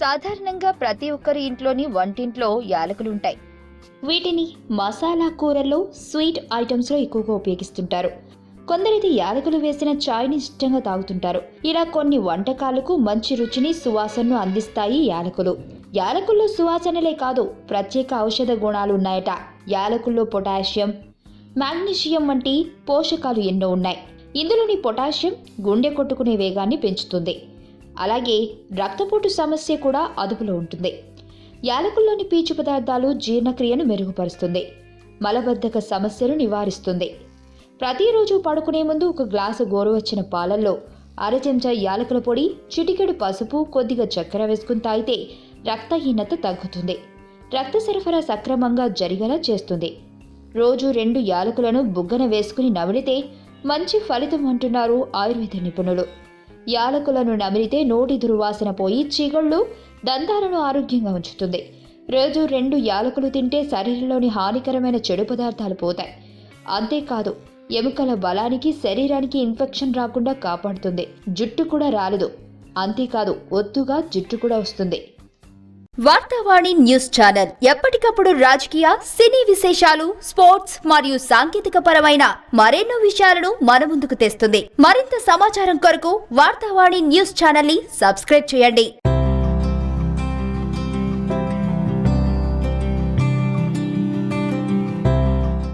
సాధారణంగా ప్రతి ఒక్కరి ఇంట్లోని వంటింట్లో యాలకులుంటాయి. వీటిని మసాలా కూరల్లో, స్వీట్ ఐటమ్స్లో ఎక్కువగా ఉపయోగిస్తుంటారు. కొందరిది యాలకులు వేసిన చాయ్ని ఇష్టంగా తాగుతుంటారు. ఇలా కొన్ని వంటకాలకు మంచి రుచిని, సువాసనను అందిస్తాయి యాలకులు. యాలకుల్లో సువాసనలే కాదు, ప్రత్యేక ఔషధ గుణాలు ఉన్నాయట. యాలకుల్లో పొటాషియం, మాగ్నీషియం వంటి పోషకాలు ఎన్నో ఉన్నాయి. ఇందులోని పొటాషియం గుండె కొట్టుకునే వేగాన్ని పెంచుతుంది. అలాగే రక్తపోటు సమస్య కూడా అదుపులో ఉంటుంది. యాలకుల్లోని పీచు పదార్థాలు జీర్ణక్రియను మెరుగుపరుస్తుంది. మలబద్ధక సమస్యను నివారిస్తుంది. ప్రతిరోజు పడుకునే ముందు ఒక గ్లాసు గోరువెచ్చని పాలల్లో అర చెంచా యాలకుల పొడి, చిటికెడు పసుపు, కొద్దిగా చక్కెర వేసుకుని తాగితే రక్తహీనత తగ్గుతుంది. రక్త సరఫరా సక్రమంగా జరిగేలా చేస్తుంది. రోజు 2 యాలకులను బుగ్గన వేసుకుని నమిలితే మంచి ఫలితం అంటున్నారు ఆయుర్వేద నిపుణులు. యాలకులను నమిలితే నోటి దుర్వాసన పోయి చిగుళ్ళు, దంతాలను ఆరోగ్యంగా ఉంచుతుంది. రోజు 2 యాలకులు తింటే శరీరంలోని హానికరమైన చెడు పదార్థాలు పోతాయి. అంతేకాదు, ఎముకల బలానికి, శరీరానికి ఇన్ఫెక్షన్ రాకుండా కాపాడుతుంది. జుట్టు కూడా రాలదు. అంతేకాదు, ఒత్తుగా జుట్టు కూడా వస్తుంది. వార్తావాణి న్యూస్ ఛానల్ ఎప్పటికప్పుడు రాజకీయ, సినీ విశేషాలు, స్పోర్ట్స్ మరియు సాంకేతిక పరమైన మరెన్నో విషయాలను మన ముందుకు తెస్తుంది. మరింత సమాచారం కొరకు వార్తావాణి న్యూస్ ఛానల్ ని సబ్స్క్రైబ్ చేయండి.